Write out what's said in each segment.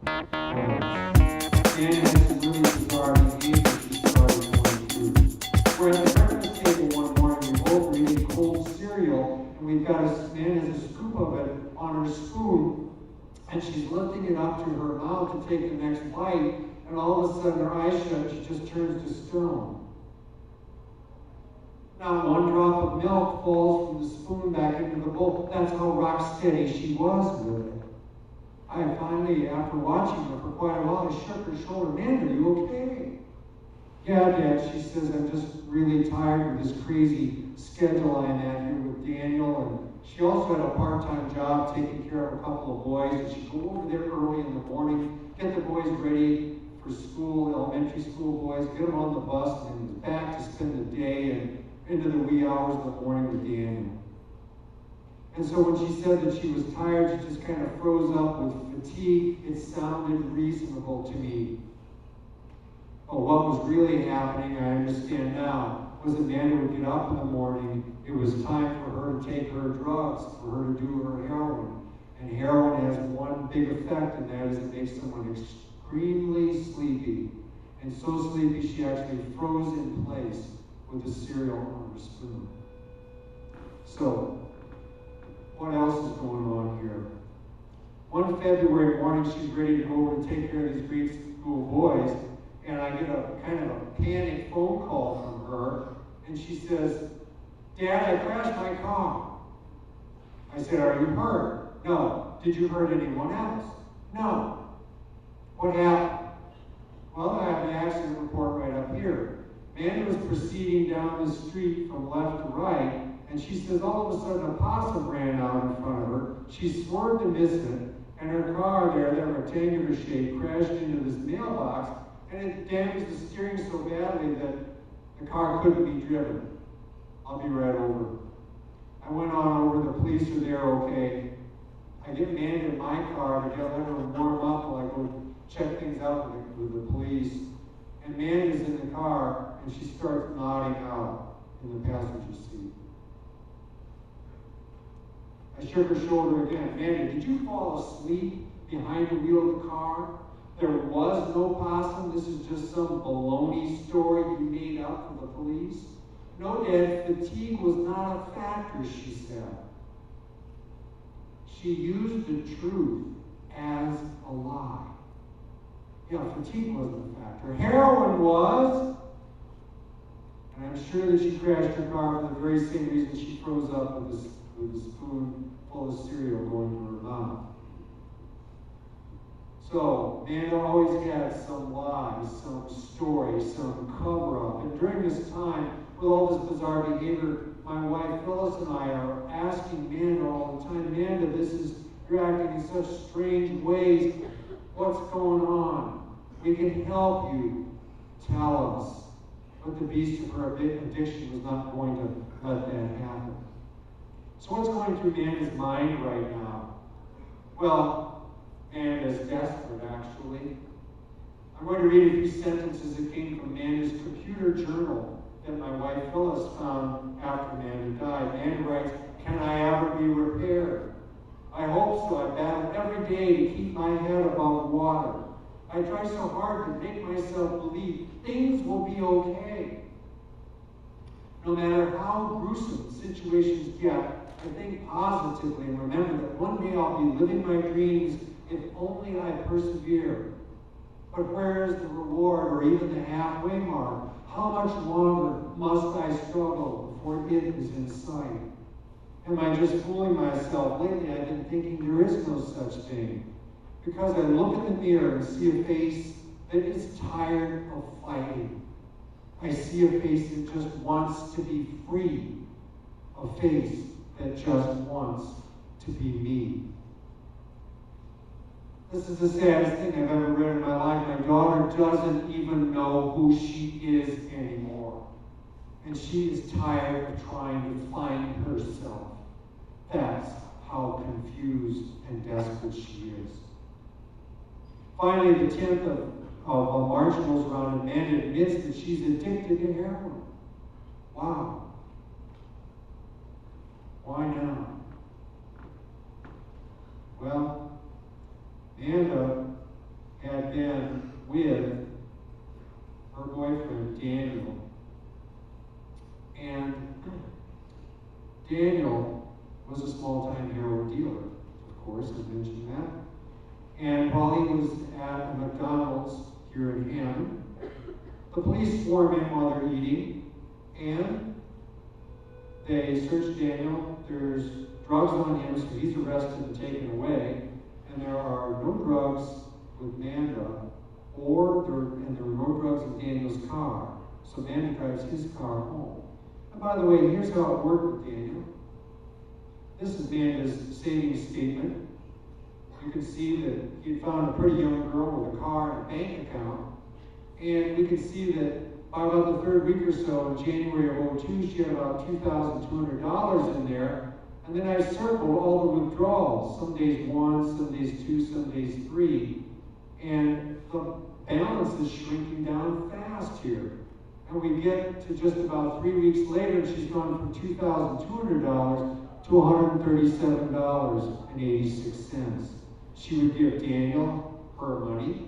Dan had some really bizarre behavior she started going through. We're at the breakfast table one morning, we both were eating cold cereal, and we've got Dan has a scoop of it on her spoon, and she's lifting it up to her mouth to take the next bite, and all of a sudden her eyes shut, she just turns to stone. Not one drop of milk falls from the spoon back into the bowl. That's how rock steady she was with it. I finally, after watching her for quite a while, I shook her shoulder. "Man, are you okay?" "Yeah, Dad," she says, "I'm just really tired with this crazy schedule I'm at here with Daniel." And she also had a part-time job taking care of a couple of boys. And she'd go over there early in the morning, get the boys ready for school, elementary school boys, get them on the bus, and then was back to spend the day and into the wee hours of the morning with Daniel. And so when she said that she was tired, she just kind of froze up with fatigue. It sounded reasonable to me. But what was really happening, I understand now, was that Manda would get up in the morning. It was time for her to take her drugs, for her to do her heroin. And heroin has one big effect, and that is it makes someone extremely sleepy. And so sleepy she actually froze in place with the cereal on her spoon. So, what else is going on here? One February morning, she's ready to go over to take care of these grade school boys, and I get a kind of a panic phone call from her, and she says, "Dad, I crashed my car." I said, "Are you hurt?" "No." "Did you hurt anyone else?" "No." "What happened?" "Well, I have the accident report right up here." Manda was proceeding down the street from left to right, and she says all of a sudden a possum ran out in front of her. She swerved to miss it, and her car there, that rectangular shape, crashed into this mailbox, and it damaged the steering so badly that the car couldn't be driven. "I'll be right over." I went on over, the police are there, okay. I get Manda in my car to let her warm up while I go check things out with the police. And Manda's in the car, and she starts nodding out in the passenger seat. I shook her shoulder again. "Manda, did you fall asleep behind the wheel of the car? There was no possum. This is just some baloney story you made up for the police?" "No, Dad, fatigue was not a factor," she said. She used the truth as a lie. Yeah, fatigue wasn't a factor. Heroin was. And I'm sure that she crashed her car for the very same reason she froze up with a spoon full of cereal going to her mouth. So, Manda always had some lie, some story, some cover-up. And during this time, with all this bizarre behavior, my wife Phyllis and I are asking Manda all the time, "Manda, you're acting in such strange ways. What's going on? We can help you. Tell us." But the beast of her addiction was not going to let that happen. So what's going through Manda's mind right now? Well, Manda's desperate, actually. I'm going to read a few sentences that came from Manda's computer journal that my wife Phyllis found after Manda died. Manda writes, "Can I ever be repaired? I hope so. I battle every day to keep my head above water. I try so hard to make myself believe things will be okay. No matter how gruesome situations get, I think positively and remember that one day I'll be living my dreams if only I persevere. But where is the reward or even the halfway mark? How much longer must I struggle before it is in sight? Am I just fooling myself? Lately I've been thinking there is no such thing. Because I look in the mirror and see a face that is tired of fighting. I see a face that just wants to be free. A face that just wants to be me." This is the saddest thing I've ever read in my life. My daughter doesn't even know who she is anymore. And she is tired of trying to find herself. That's how confused and desperate she is. Finally, the 10th of March rolls around, and Manda admits that she's addicted to heroin. Wow. Why now? Well, Manda had been with her boyfriend, Daniel. And Daniel was a small-time heroin dealer, of course, I mentioned that. And while he was at a McDonald's here in Hammond, the police swarm in while they're eating, and they search Daniel. There's drugs on him, so he's arrested and taken away. And there are no drugs with Manda, and there were no drugs in Daniel's car. So Manda drives his car home. And by the way, here's how it worked with Daniel. This is Manda's savings statement. You can see that he had found a pretty young girl with a car and a bank account. And we can see that by about the third week or so, in January of 2002, she had about $2,200 in there. And then I circled all the withdrawals. Some days 1, some days 2, some days 3. And the balance is shrinking down fast here. And we get to just about 3 weeks later, and she's gone from $2,200 to $137.86. She would give Daniel her money.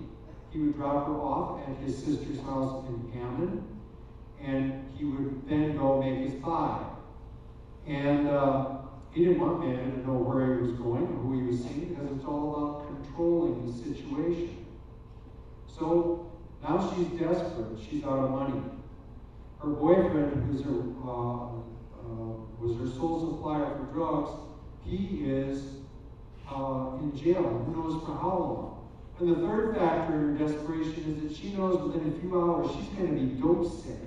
He would drop her off at his sister's house in Hammond, and he would then go make his buy. And he didn't want Manda to know where he was going or who he was seeing, because it's all about controlling the situation. So now she's desperate. She's out of money. Her boyfriend, who's was her sole supplier for drugs, he is in jail. Who knows for how long? And the third factor in her desperation is that she knows within a few hours she's going to be dope sick.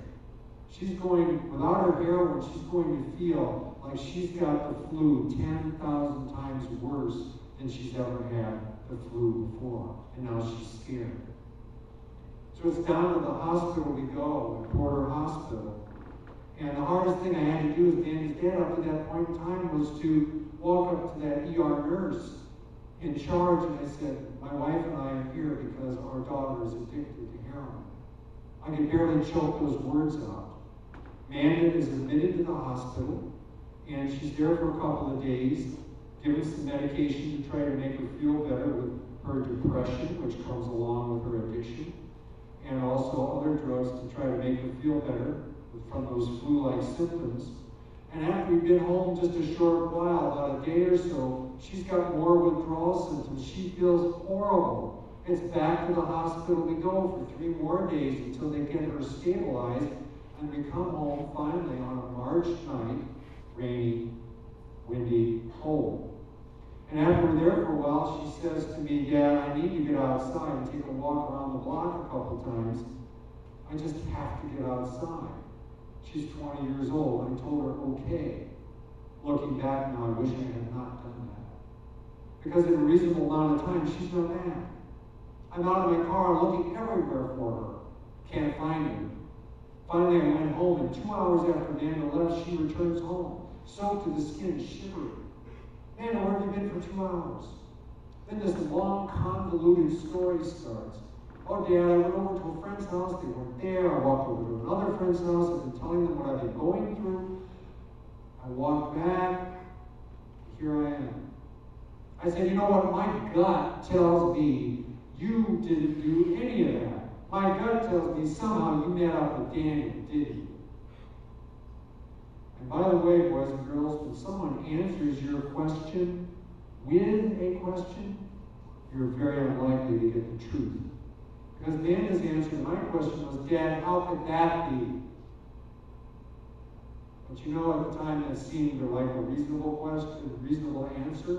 She's going, without her heroin, she's going to feel like she's got the flu 10,000 times worse than she's ever had the flu before. And now she's scared. So it's down to the hospital we go, at Porter Hospital. And the hardest thing I had to do as Danny's dad up to that point in time was to walk up to that ER nurse in charge, and I said, my wife and I are here because our daughter is addicted to heroin. I could barely choke those words out. Manda is admitted to the hospital, and she's there for a couple of days, given some medication to try to make her feel better with her depression, which comes along with her addiction, and also other drugs to try to make her feel better from those flu-like symptoms. And after we've been home just a short while, about a day or so, she's got more withdrawal symptoms. She feels horrible. It's back to the hospital we go for 3 more days until they get her stabilized. And we come home finally on a March night, rainy, windy, cold. And after we're there for a while, she says to me, Dad, I need to get outside and take a walk around the block a couple times. I just have to get outside. She's 20 years old. I told her, okay. Looking back now, I wish I had not done that. Because in a reasonable amount of time, she's not back. I'm out of my car looking everywhere for her. Can't find her. Finally, I went home, and 2 hours after Manda left, she returns home, soaked to the skin, shivering. Manda, where have you been for 2 hours? Then this long, convoluted story starts. Oh, Dad, I went over to a friend's house. They weren't there. I walked over to another friend's house. I've been telling them what I've been going through. I walked back. Here I am. I said, you know what? My gut tells me you didn't do any of that. My gut tells me somehow you met up with Daniel, didn't you? And by the way, boys and girls, when someone answers your question with a question, you're very unlikely to get the truth. Because Manda's answer to my question was, Dad, how could that be? But you know, at the time that seemed like a reasonable question, a reasonable answer,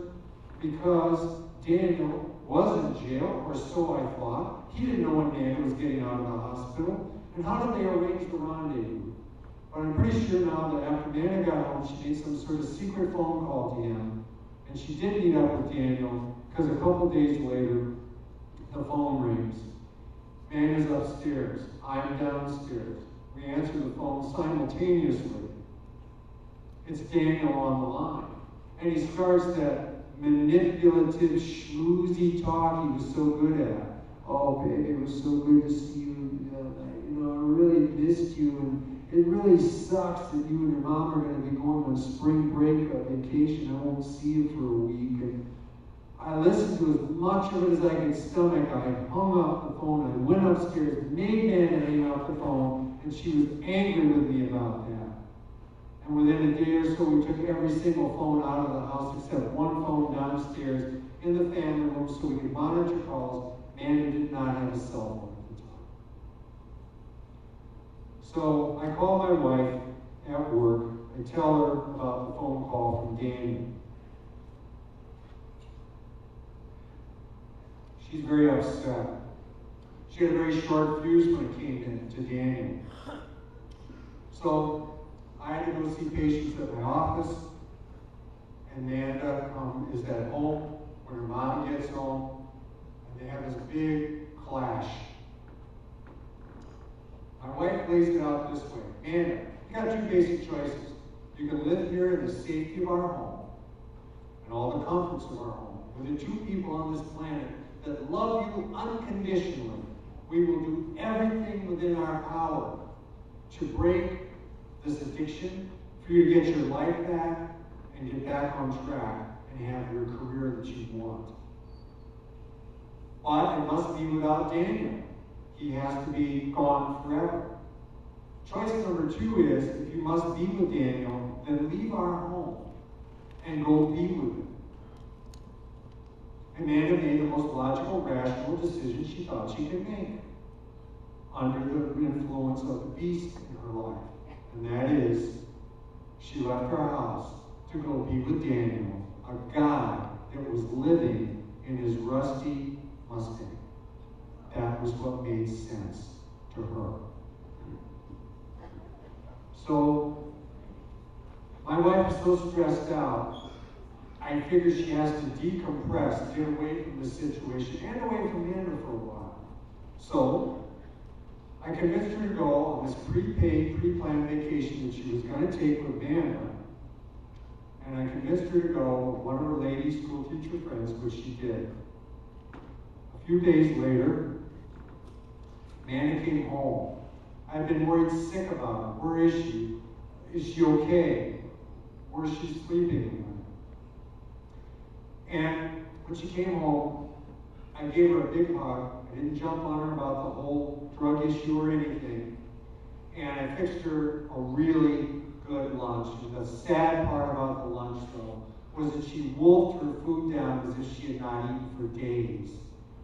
because Daniel was in jail, or so I thought. He didn't know when Manda was getting out of the hospital. And how did they arrange the rendezvous? But I'm pretty sure now that after Manda got home, she made some sort of secret phone call to him. And she did meet up with Daniel, because a couple days later, the phone rings. Manda's upstairs. I'm downstairs. We answer the phone simultaneously. It's Daniel on the line. And he starts that manipulative, schmoozy talk he was so good at. Oh, baby, it was so good to see you. I really missed you. And it really sucks that you and your mom are going to be going on spring break vacation. I won't see you for a week. And I listened to as much of it as I could stomach. I hung up the phone. I went upstairs, made Manda hang up the phone, and she was angry with me about that. And within a day or so, we took every single phone out of the house except one phone downstairs in the family room so we could monitor calls. Manda did not have a cell phone at the time. So I call my wife at work. I tell her about the phone call from Daniel. She's very upset. She had a very short fuse when it came to Daniel. So I had to go see patients at my office, and Manda is at home when her mom gets home, and they have this big clash. My wife lays it out this way. Manda, you got two basic choices. You can live here in the safety of our home and all the comforts of our home with the two people on this planet that love you unconditionally. We will do everything within our power to break this addiction, for you to get your life back and get back on track and have your career that you want. But it must be without Daniel. He has to be gone forever. Choice number two is, if you must be with Daniel, then leave our home and go be with him. Amanda made the most logical, rational decision she thought she could make under the influence of the beast in her life. And that is, she left our house to go be with Daniel, a guy that was living in his rusty Mustang. That was what made sense to her. So, my wife is so stressed out, I figure she has to decompress, get away from the situation, and away from Manda for a while. So, I convinced her to go on this prepaid, pre-planned vacation that she was going to take with Manda. And I convinced her to go with one of her lady school teacher friends, which she did. A few days later, Manda came home. I've been worried sick about her. Where is she? Is she okay? Where is she sleeping? And when she came home, I gave her a big hug. I didn't jump on her about the whole drug issue or anything. And I fixed her a really good lunch. And the sad part about the lunch, though, was that she wolfed her food down as if she had not eaten for days.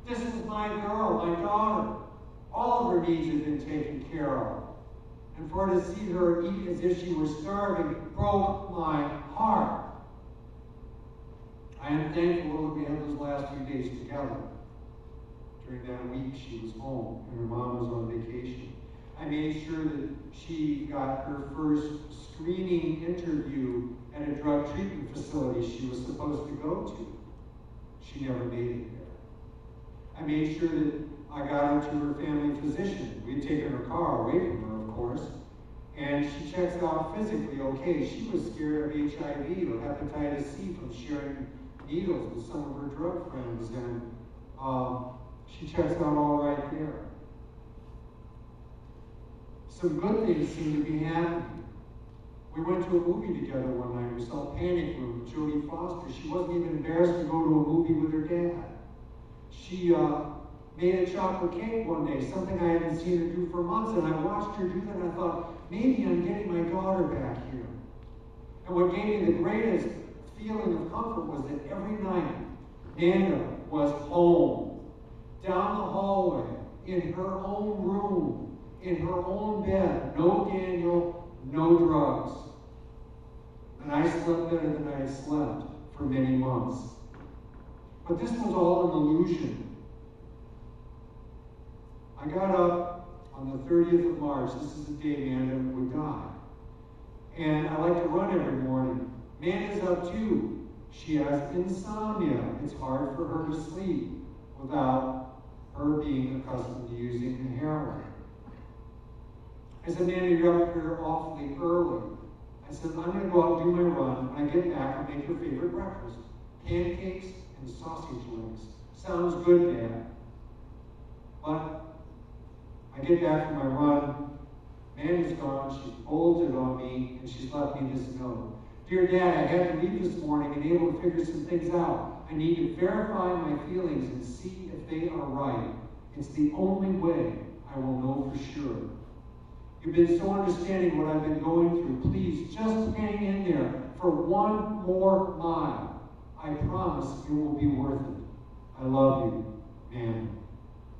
This is my girl, my daughter. All of her needs have been taken care of. And for her to see her eat as if she were starving broke my heart. I am thankful that we had those last few days together. During that week, she was home and her mom was on vacation. I made sure that she got her first screening interview at a drug treatment facility she was supposed to go to. She never made it there. I made sure that I got her to her family physician. We had taken her car away from her, of course, and she checks out physically okay. She was scared of HIV or hepatitis C from sharing needles with some of her drug friends, and she checks out all right there. Some good things seem to be happening. We went to a movie together one night. We saw Panic Room with Jodie Foster. She wasn't even embarrassed to go to a movie with her dad. She made a chocolate cake one day, something I hadn't seen her do for months, and I watched her do that, and I thought, maybe I'm getting my daughter back here. And what gave me the greatest feeling of comfort was that every night, Manda was home, down the hallway, in her own room, in her own bed. No Daniel, no drugs. And I slept better than I had slept for many months. But this was all an illusion. I got up on the 30th of March. This is the day Manda would die. And I like to run every morning. Manda's up too. She has insomnia. It's hard for her to sleep without her being accustomed to using the heroin. I said, Manda, you're up here awfully early. I said, I'm going to go out and do my run. When I get back, I'll make your favorite breakfast. Pancakes and sausage links. Sounds good, Dad. But I get back from my run. Manda's gone. She's bolted on me, and she's left me this note. Dear Dad, I had to leave this morning and able to figure some things out. I need to verify my feelings and see if they are right. It's the only way I will know for sure. You've been so understanding what I've been going through. Please, just hang in there for one more mile. I promise it will be worth it. I love you, Manda.